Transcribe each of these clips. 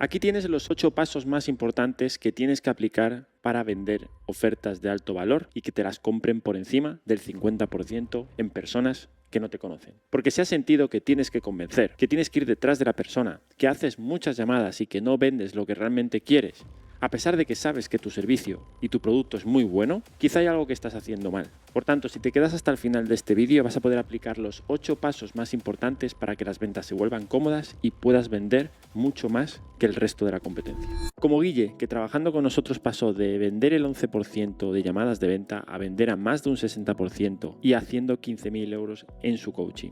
Aquí tienes los 8 pasos más importantes que tienes que aplicar para vender ofertas de alto valor y que te las compren por encima del 50% en personas que no te conocen. Porque si has sentido que tienes que convencer, que tienes que ir detrás de la persona, que haces muchas llamadas y que no vendes lo que realmente quieres, a pesar de que sabes que tu servicio y tu producto es muy bueno, quizá hay algo que estás haciendo mal. Por tanto, si te quedas hasta el final de este vídeo, vas a poder aplicar los 8 pasos más importantes para que las ventas se vuelvan cómodas y puedas vender mucho más que el resto de la competencia. Como Guille, que trabajando con nosotros pasó de vender el 11% de llamadas de venta a vender a más de un 60% y haciendo 15.000 euros en su coaching.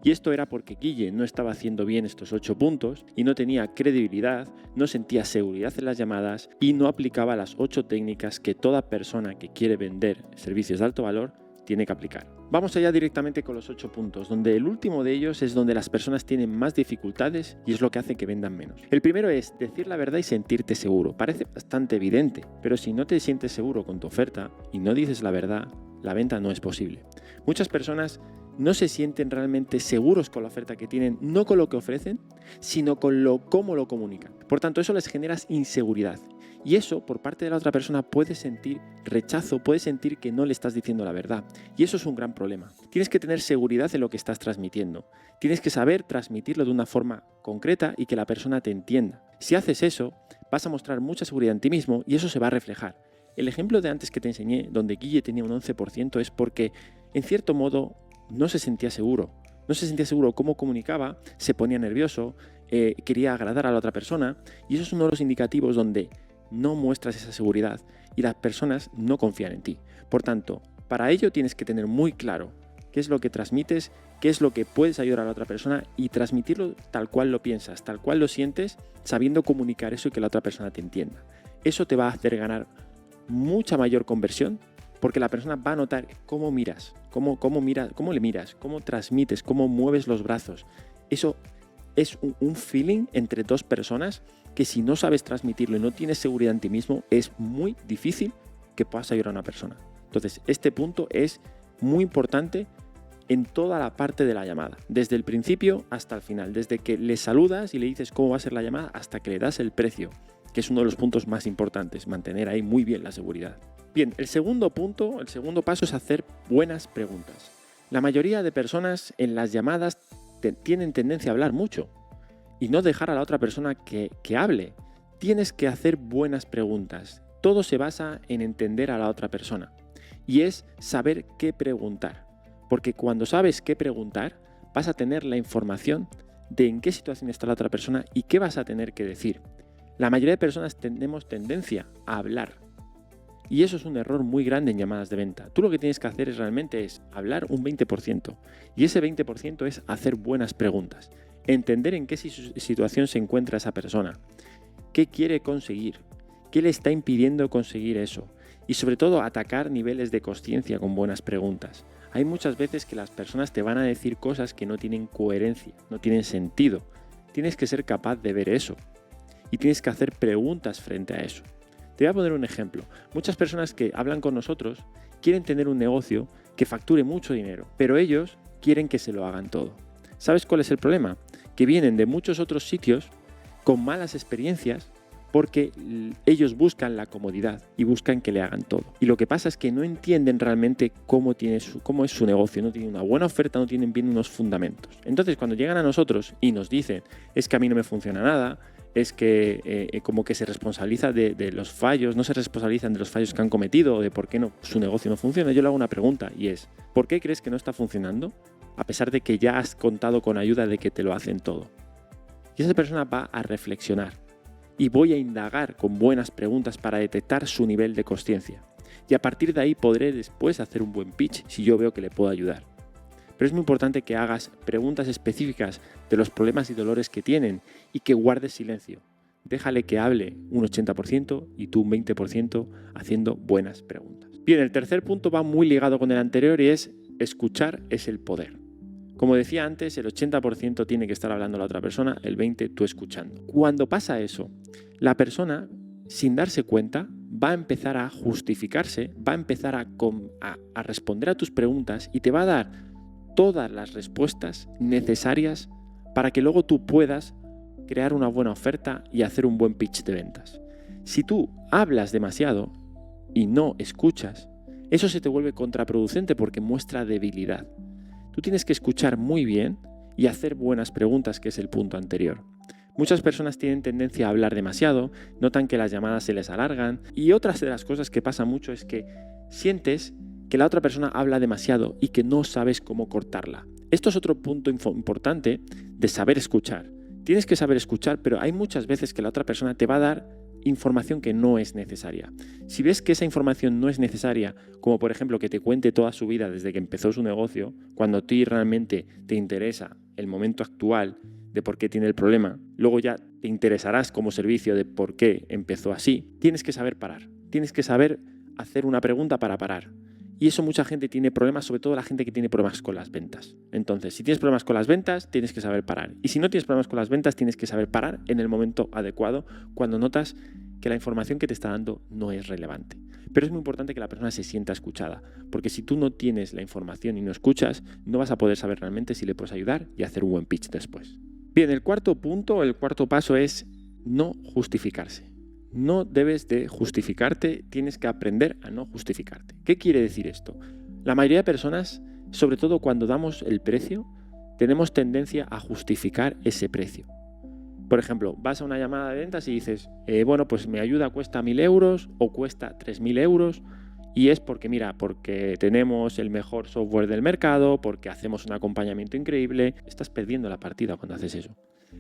Y esto era porque Guille no estaba haciendo bien estos 8 puntos y no tenía credibilidad, no sentía seguridad en las llamadas y no aplicaba las 8 técnicas que toda persona que quiere vender servicios de alto valor tiene que aplicar. Vamos allá directamente con los 8 puntos, donde el último de ellos es donde las personas tienen más dificultades y es lo que hace que vendan menos. El primero es decir la verdad y sentirte seguro. Parece bastante evidente, pero si no te sientes seguro con tu oferta y no dices la verdad, la venta no es posible. Muchas personas no se sienten realmente seguros con la oferta que tienen, no con lo que ofrecen, sino con cómo lo comunican. Por tanto, eso les genera inseguridad. Y eso, por parte de la otra persona, puede sentir rechazo, puede sentir que no le estás diciendo la verdad. Y eso es un gran problema. Tienes que tener seguridad en lo que estás transmitiendo. Tienes que saber transmitirlo de una forma concreta y que la persona te entienda. Si haces eso, vas a mostrar mucha seguridad en ti mismo y eso se va a reflejar. El ejemplo de antes que te enseñé, donde Guille tenía un 11%, es porque, en cierto modo, no se sentía seguro. No se sentía seguro cómo comunicaba, se ponía nervioso, quería agradar a la otra persona y eso es uno de los indicativos donde no muestras esa seguridad y las personas no confían en ti. Por tanto, para ello tienes que tener muy claro qué es lo que transmites, qué es lo que puedes ayudar a la otra persona y transmitirlo tal cual lo piensas, tal cual lo sientes, sabiendo comunicar eso y que la otra persona te entienda. Eso te va a hacer ganar mucha mayor conversión porque la persona va a notar cómo miras, cómo le miras, cómo transmites, cómo mueves los brazos. Eso es un feeling entre dos personas que si no sabes transmitirlo y no tienes seguridad en ti mismo, es muy difícil que puedas ayudar a una persona. Entonces, este punto es muy importante en toda la parte de la llamada, desde el principio hasta el final, desde que le saludas y le dices cómo va a ser la llamada hasta que le das el precio, que es uno de los puntos más importantes, mantener ahí muy bien la seguridad. Bien, el segundo paso es hacer buenas preguntas. La mayoría de personas en las llamadas tienen tendencia a hablar mucho y no dejar a la otra persona que hable. Tienes que hacer buenas preguntas. Todo se basa en entender a la otra persona y es saber qué preguntar. Porque cuando sabes qué preguntar, vas a tener la información de en qué situación está la otra persona y qué vas a tener que decir. La mayoría de personas tenemos tendencia a hablar y eso es un error muy grande en llamadas de venta. Tú lo que tienes que hacer realmente es hablar un 20% y ese 20% es hacer buenas preguntas. Entender en qué situación se encuentra esa persona, qué quiere conseguir, qué le está impidiendo conseguir eso y sobre todo atacar niveles de consciencia con buenas preguntas. Hay muchas veces que las personas te van a decir cosas que no tienen coherencia, no tienen sentido. Tienes que ser capaz de ver eso y tienes que hacer preguntas frente a eso. Te voy a poner un ejemplo. Muchas personas que hablan con nosotros quieren tener un negocio que facture mucho dinero, pero ellos quieren que se lo hagan todo. ¿Sabes cuál es el problema? Que vienen de muchos otros sitios con malas experiencias porque ellos buscan la comodidad y buscan que le hagan todo. Y lo que pasa es que no entienden realmente cómo es su negocio, no tienen una buena oferta, no tienen bien unos fundamentos. Entonces, cuando llegan a nosotros y nos dicen, es que a mí no me funciona nada, es que como que se responsabiliza de los fallos, no se responsabilizan de los fallos que han cometido o de por qué su negocio no funciona, yo le hago una pregunta y es, ¿por qué crees que no está funcionando? A pesar de que ya has contado con ayuda de que te lo hacen todo. Y esa persona va a reflexionar y voy a indagar con buenas preguntas para detectar su nivel de consciencia. Y a partir de ahí podré después hacer un buen pitch si yo veo que le puedo ayudar. Pero es muy importante que hagas preguntas específicas de los problemas y dolores que tienen y que guardes silencio. Déjale que hable un 80% y tú un 20% haciendo buenas preguntas. Bien, el tercer punto va muy ligado con el anterior y es escuchar es el poder. Como decía antes, el 80% tiene que estar hablando la otra persona, el 20% tú escuchando. Cuando pasa eso, la persona, sin darse cuenta, va a empezar a justificarse, va a empezar a responder a tus preguntas y te va a dar todas las respuestas necesarias para que luego tú puedas crear una buena oferta y hacer un buen pitch de ventas. Si tú hablas demasiado y no escuchas, eso se te vuelve contraproducente porque muestra debilidad. Tú tienes que escuchar muy bien y hacer buenas preguntas, que es el punto anterior. Muchas personas tienen tendencia a hablar demasiado, notan que las llamadas se les alargan y otras de las cosas que pasa mucho es que sientes que la otra persona habla demasiado y que no sabes cómo cortarla. Esto es otro punto importante de saber escuchar. Tienes que saber escuchar, pero hay muchas veces que la otra persona te va a dar información que no es necesaria. Si ves que esa información no es necesaria, como por ejemplo que te cuente toda su vida desde que empezó su negocio, cuando a ti realmente te interesa el momento actual de por qué tiene el problema, luego ya te interesarás como servicio de por qué empezó así, tienes que saber parar. Tienes que saber hacer una pregunta para parar. Y eso mucha gente tiene problemas, sobre todo la gente que tiene problemas con las ventas. Entonces, si tienes problemas con las ventas, tienes que saber parar. Y si no tienes problemas con las ventas, tienes que saber parar en el momento adecuado cuando notas que la información que te está dando no es relevante. Pero es muy importante que la persona se sienta escuchada, porque si tú no tienes la información y no escuchas, no vas a poder saber realmente si le puedes ayudar y hacer un buen pitch después. Bien, el cuarto paso es no justificarse. No debes de justificarte, tienes que aprender a no justificarte. ¿Qué quiere decir esto? La mayoría de personas, sobre todo cuando damos el precio, tenemos tendencia a justificar ese precio. Por ejemplo, vas a una llamada de ventas y dices, bueno, pues mi ayuda cuesta 1.000 euros o cuesta 3.000 euros y es porque, mira, porque tenemos el mejor software del mercado, porque hacemos un acompañamiento increíble. Estás perdiendo la partida cuando haces eso,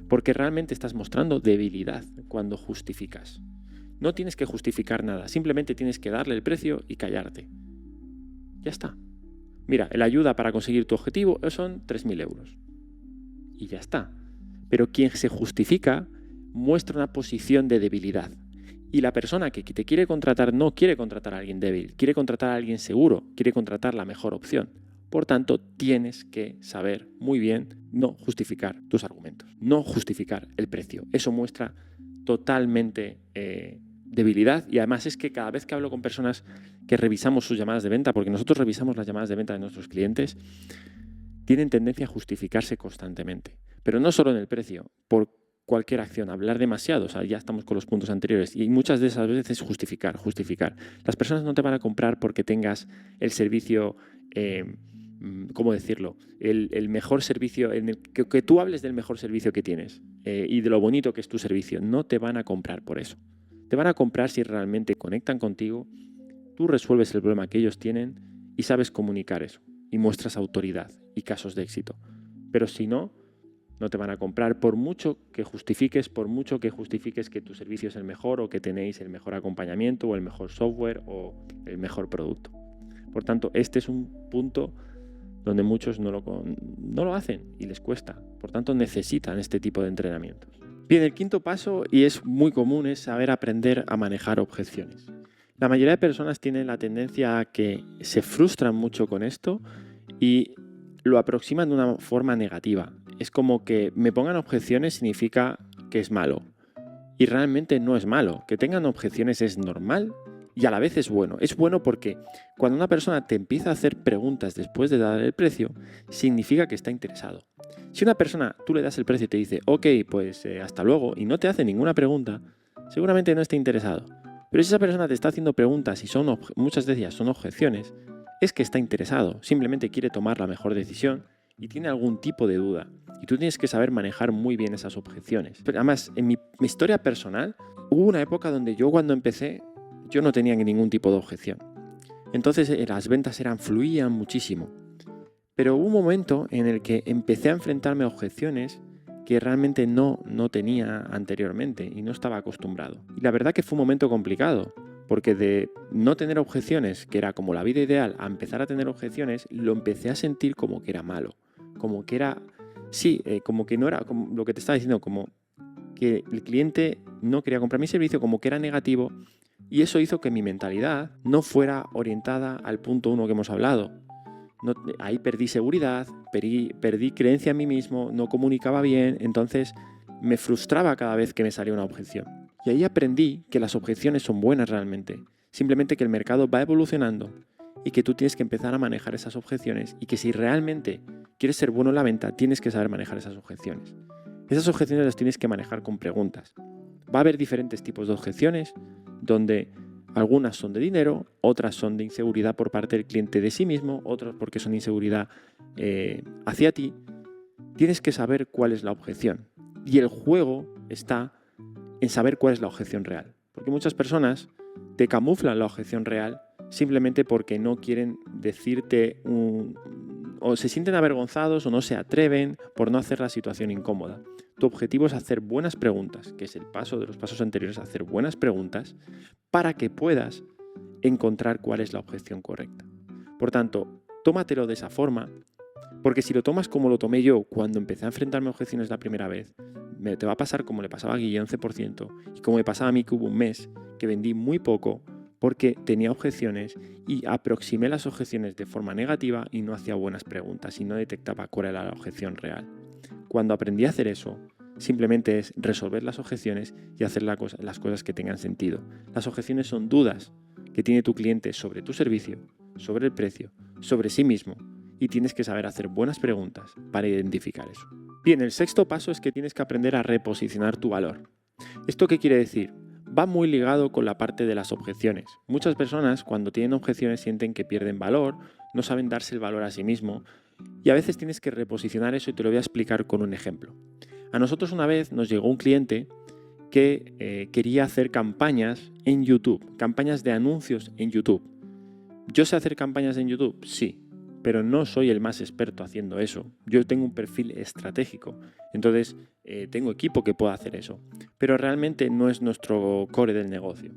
porque realmente estás mostrando debilidad cuando justificas. No tienes que justificar nada, simplemente tienes que darle el precio y callarte. Ya está. Mira, la ayuda para conseguir tu objetivo son 3.000 euros. Y ya está. Pero quien se justifica muestra una posición de debilidad. Y la persona que te quiere contratar no quiere contratar a alguien débil, quiere contratar a alguien seguro, quiere contratar la mejor opción. Por tanto, tienes que saber muy bien no justificar tus argumentos, no justificar el precio. Eso muestra totalmente debilidad y además es que cada vez que hablo con personas que revisamos sus llamadas de venta, porque nosotros revisamos las llamadas de venta de nuestros clientes, tienen tendencia a justificarse constantemente. Pero no solo en el precio, por cualquier acción, hablar demasiado, o sea, ya estamos con los puntos anteriores y muchas de esas veces justificar. Las personas no te van a comprar porque tengas el servicio, ¿cómo decirlo? El mejor servicio, que tú hables del mejor servicio que tienes y de lo bonito que es tu servicio. No te van a comprar por eso. Te van a comprar si realmente conectan contigo, tú resuelves el problema que ellos tienen y sabes comunicar eso y muestras autoridad y casos de éxito. Pero si no, no te van a comprar por mucho que justifiques que tu servicio es el mejor o que tenéis el mejor acompañamiento o el mejor software o el mejor producto. Por tanto, este es un punto donde muchos no lo hacen y les cuesta. Por tanto, necesitan este tipo de entrenamientos. Bien, el quinto paso, y es muy común, es saber aprender a manejar objeciones. La mayoría de personas tienen la tendencia a que se frustran mucho con esto y lo aproximan de una forma negativa. Es como que me pongan objeciones significa que es malo. Y realmente no es malo. Que tengan objeciones es normal y a la vez es bueno. Es bueno porque cuando una persona te empieza a hacer preguntas después de dar el precio, significa que está interesado. Si una persona, tú le das el precio y te dice, ok, pues hasta luego, y no te hace ninguna pregunta, seguramente no está interesado. Pero si esa persona te está haciendo preguntas y muchas de ellas son objeciones, es que está interesado, simplemente quiere tomar la mejor decisión y tiene algún tipo de duda. Y tú tienes que saber manejar muy bien esas objeciones. Pero además, en mi historia personal, hubo una época donde yo cuando empecé, yo no tenía ningún tipo de objeción. Entonces las ventas fluían muchísimo. Pero hubo un momento en el que empecé a enfrentarme a objeciones que realmente no tenía anteriormente y no estaba acostumbrado. Y la verdad que fue un momento complicado, porque de no tener objeciones, que era como la vida ideal, a empezar a tener objeciones, lo empecé a sentir como que era malo, como que era, como que no era como lo que te estaba diciendo, como que el cliente no quería comprar mi servicio, como que era negativo, y eso hizo que mi mentalidad no fuera orientada al punto 1 que hemos hablado. Ahí perdí seguridad, perdí creencia en mí mismo, no comunicaba bien, entonces me frustraba cada vez que me salía una objeción. Y ahí aprendí que las objeciones son buenas realmente, simplemente que el mercado va evolucionando y que tú tienes que empezar a manejar esas objeciones y que si realmente quieres ser bueno en la venta, tienes que saber manejar esas objeciones. Esas objeciones las tienes que manejar con preguntas. Va a haber diferentes tipos de objeciones, donde algunas son de dinero, otras son de inseguridad por parte del cliente de sí mismo, otras porque son inseguridad hacia ti. Tienes que saber cuál es la objeción. Y el juego está en saber cuál es la objeción real. Porque muchas personas te camuflan la objeción real simplemente porque no quieren decirte o se sienten avergonzados o no se atreven por no hacer la situación incómoda. Tu objetivo es hacer buenas preguntas, que es el paso de los pasos anteriores, hacer buenas preguntas para que puedas encontrar cuál es la objeción correcta. Por tanto, tómatelo de esa forma, porque si lo tomas como lo tomé yo cuando empecé a enfrentarme a objeciones la primera vez, te va a pasar como le pasaba a Guille 11% y como me pasaba a mí que hubo un mes que vendí muy poco porque tenía objeciones y aproximé las objeciones de forma negativa y no hacía buenas preguntas y no detectaba cuál era la objeción real. Cuando aprendí a hacer eso, simplemente es resolver las objeciones y hacer las cosas que tengan sentido. Las objeciones son dudas que tiene tu cliente sobre tu servicio, sobre el precio, sobre sí mismo, y tienes que saber hacer buenas preguntas para identificar eso. Bien, el sexto paso es que tienes que aprender a reposicionar tu valor. ¿Esto qué quiere decir? Va muy ligado con la parte de las objeciones. Muchas personas cuando tienen objeciones sienten que pierden valor, no saben darse el valor a sí mismo y a veces tienes que reposicionar eso y te lo voy a explicar con un ejemplo. A nosotros una vez nos llegó un cliente que quería hacer campañas en YouTube, campañas de anuncios en YouTube. ¿Yo sé hacer campañas en YouTube? Sí, pero no soy el más experto haciendo eso. Yo tengo un perfil estratégico, entonces tengo equipo que pueda hacer eso, pero realmente no es nuestro core del negocio.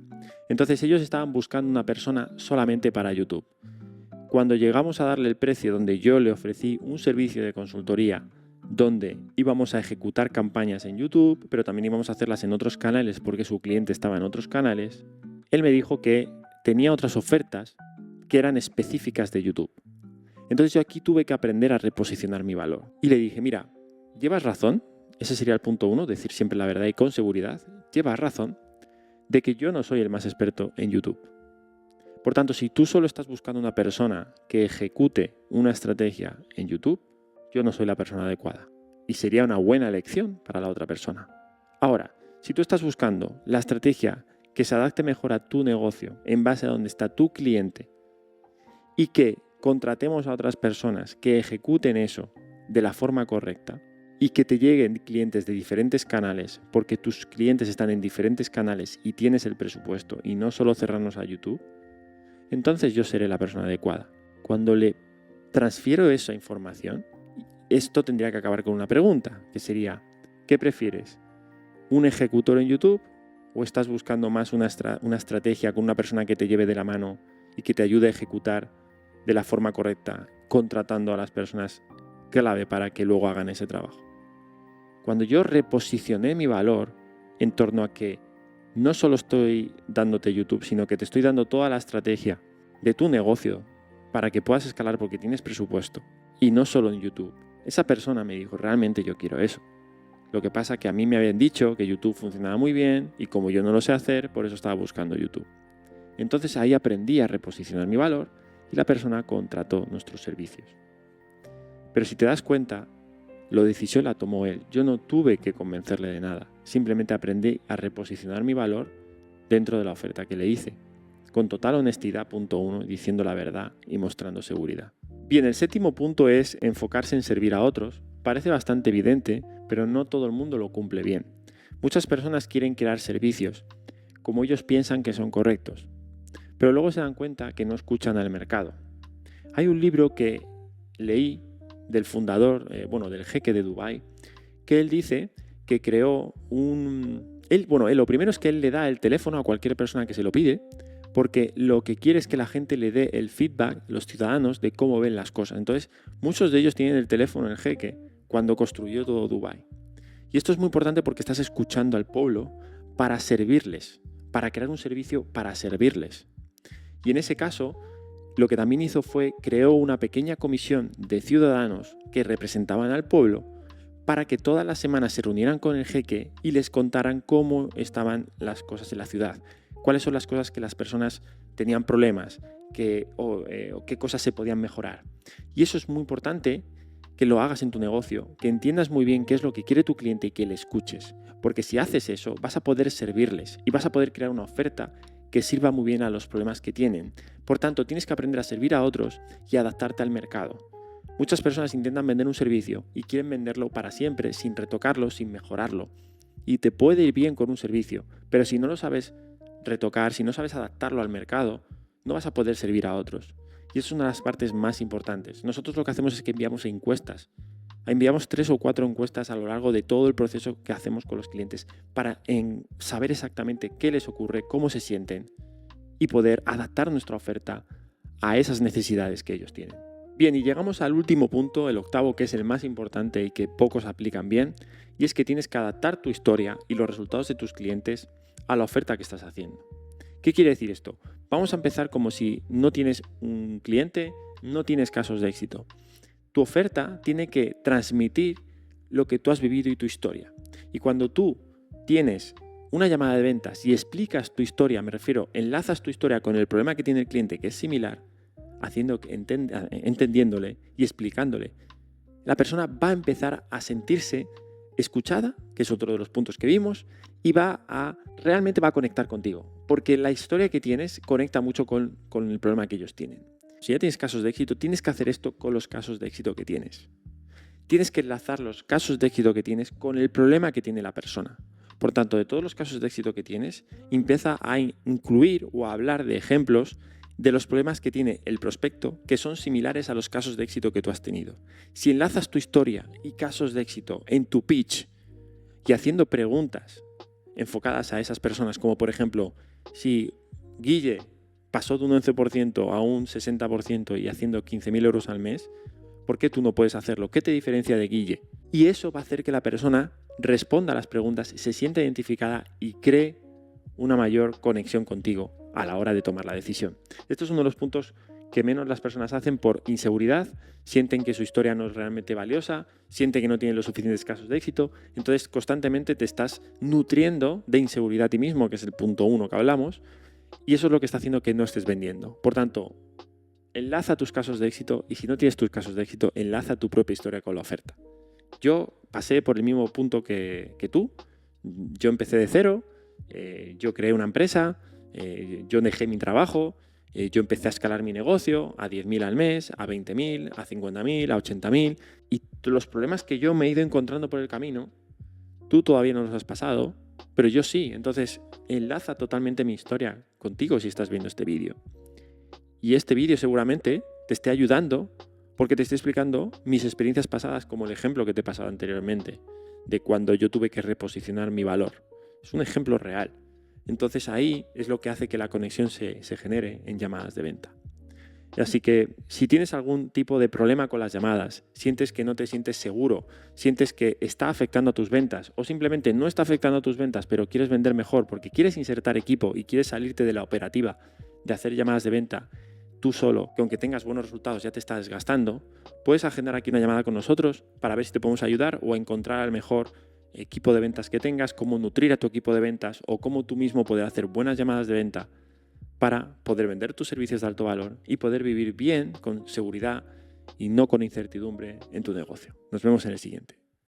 Entonces ellos estaban buscando una persona solamente para YouTube. Cuando llegamos a darle el precio donde yo le ofrecí un servicio de consultoría donde íbamos a ejecutar campañas en YouTube, pero también íbamos a hacerlas en otros canales porque su cliente estaba en otros canales, él me dijo que tenía otras ofertas que eran específicas de YouTube. Entonces yo aquí tuve que aprender a reposicionar mi valor. Y le dije, mira, llevas razón, ese sería el punto 1, decir siempre la verdad y con seguridad, llevas razón de que yo no soy el más experto en YouTube. Por tanto, si tú solo estás buscando una persona que ejecute una estrategia en YouTube, yo no soy la persona adecuada. Y sería una buena elección para la otra persona. Ahora, si tú estás buscando la estrategia que se adapte mejor a tu negocio en base a donde está tu cliente y que contratemos a otras personas que ejecuten eso de la forma correcta y que te lleguen clientes de diferentes canales porque tus clientes están en diferentes canales y tienes el presupuesto y no solo cerrarnos a YouTube, entonces yo seré la persona adecuada. Cuando le transfiero esa información, esto tendría que acabar con una pregunta, que sería, ¿qué prefieres? ¿Un ejecutor en YouTube o estás buscando más una estrategia con una persona que te lleve de la mano y que te ayude a ejecutar de la forma correcta, contratando a las personas clave para que luego hagan ese trabajo? Cuando yo reposicioné mi valor en torno a que no solo estoy dándote YouTube, sino que te estoy dando toda la estrategia de tu negocio para que puedas escalar porque tienes presupuesto y no solo en YouTube. Esa persona me dijo, realmente yo quiero eso. Lo que pasa es que a mí me habían dicho que YouTube funcionaba muy bien y como yo no lo sé hacer, por eso estaba buscando YouTube. Entonces ahí aprendí a reposicionar mi valor y la persona contrató nuestros servicios. Pero si te das cuenta, la decisión la tomó él. Yo no tuve que convencerle de nada. Simplemente aprendí a reposicionar mi valor dentro de la oferta que le hice. Con total honestidad, punto 1, diciendo la verdad y mostrando seguridad. Bien, el séptimo punto es enfocarse en servir a otros. Parece bastante evidente, pero no todo el mundo lo cumple bien. Muchas personas quieren crear servicios como ellos piensan que son correctos, pero luego se dan cuenta que no escuchan al mercado. Hay un libro que leí del fundador, del jeque de Dubái, que él dice que creó lo primero es que él le da el teléfono a cualquier persona que se lo pide, porque lo que quiere es que la gente le dé el feedback, los ciudadanos, de cómo ven las cosas. Entonces, muchos de ellos tienen el teléfono el jeque cuando construyó todo Dubái. Y esto es muy importante porque estás escuchando al pueblo para servirles, para crear un servicio para servirles. Y en ese caso, lo que también hizo fue creó una pequeña comisión de ciudadanos que representaban al pueblo para que todas las semanas se reunieran con el jeque y les contaran cómo estaban las cosas en la ciudad, cuáles son las cosas que las personas tenían problemas, o qué cosas se podían mejorar. Y eso es muy importante que lo hagas en tu negocio, que entiendas muy bien qué es lo que quiere tu cliente y que le escuches. Porque si haces eso, vas a poder servirles y vas a poder crear una oferta que sirva muy bien a los problemas que tienen. Por tanto, tienes que aprender a servir a otros y adaptarte al mercado. Muchas personas intentan vender un servicio y quieren venderlo para siempre, sin retocarlo, sin mejorarlo. Y te puede ir bien con un servicio, pero si no lo sabes retocar, si no sabes adaptarlo al mercado, no vas a poder servir a otros. Y eso es una de las partes más importantes. Nosotros lo que hacemos es que enviamos encuestas. Enviamos 3 o 4 encuestas a lo largo de todo el proceso que hacemos con los clientes para saber exactamente qué les ocurre, cómo se sienten y poder adaptar nuestra oferta a esas necesidades que ellos tienen. Bien, y llegamos al último punto, el octavo, que es el más importante y que pocos aplican bien, y es que tienes que adaptar tu historia y los resultados de tus clientes a la oferta que estás haciendo. ¿Qué quiere decir esto? Vamos a empezar como si no tienes un cliente, no tienes casos de éxito. Tu oferta tiene que transmitir lo que tú has vivido y tu historia. Y cuando tú tienes una llamada de ventas y explicas tu historia, me refiero, enlazas tu historia con el problema que tiene el cliente, que es similar, entendiéndole y explicándole, la persona va a empezar a sentirse escuchada, que es otro de los puntos que vimos, y realmente va a conectar contigo, porque la historia que tienes conecta mucho con el problema que ellos tienen. Si ya tienes casos de éxito, tienes que hacer esto con los casos de éxito que tienes. Tienes que enlazar los casos de éxito que tienes con el problema que tiene la persona. Por tanto, de todos los casos de éxito que tienes, empieza a incluir o a hablar de ejemplos de los problemas que tiene el prospecto que son similares a los casos de éxito que tú has tenido. Si enlazas tu historia y casos de éxito en tu pitch y haciendo preguntas enfocadas a esas personas, como por ejemplo, si Guille pasó de un 11% a un 60% y haciendo 15.000 euros al mes, ¿por qué tú no puedes hacerlo? ¿Qué te diferencia de Guille? Y eso va a hacer que la persona responda a las preguntas, se sienta identificada y cree una mayor conexión contigo a la hora de tomar la decisión. Esto es uno de los puntos que menos las personas hacen por inseguridad, sienten que su historia no es realmente valiosa, sienten que no tienen los suficientes casos de éxito, entonces constantemente te estás nutriendo de inseguridad a ti mismo, que es el punto 1 que hablamos, y eso es lo que está haciendo que no estés vendiendo. Por tanto, enlaza tus casos de éxito y si no tienes tus casos de éxito, enlaza tu propia historia con la oferta. Yo pasé por el mismo punto que tú, yo empecé de cero, yo creé una empresa, yo dejé mi trabajo, yo empecé a escalar mi negocio a 10.000 al mes, a 20.000, a 50.000, a 80.000 y los problemas que yo me he ido encontrando por el camino, tú todavía no los has pasado, pero yo sí. Entonces enlaza totalmente mi historia contigo si estás viendo este vídeo. Y este vídeo seguramente te esté ayudando porque te estoy explicando mis experiencias pasadas, como el ejemplo que te he pasado anteriormente, de cuando yo tuve que reposicionar mi valor. Es un ejemplo real. Entonces ahí es lo que hace que la conexión se genere en llamadas de venta. Así que si tienes algún tipo de problema con las llamadas, sientes que no te sientes seguro, sientes que está afectando a tus ventas o simplemente no está afectando a tus ventas, pero quieres vender mejor porque quieres insertar equipo y quieres salirte de la operativa de hacer llamadas de venta tú solo, que aunque tengas buenos resultados ya te está desgastando, puedes agendar aquí una llamada con nosotros para ver si te podemos ayudar o encontrar el mejor equipo de ventas que tengas, cómo nutrir a tu equipo de ventas o cómo tú mismo poder hacer buenas llamadas de venta para poder vender tus servicios de alto valor y poder vivir bien, con seguridad y no con incertidumbre en tu negocio. Nos vemos en el siguiente.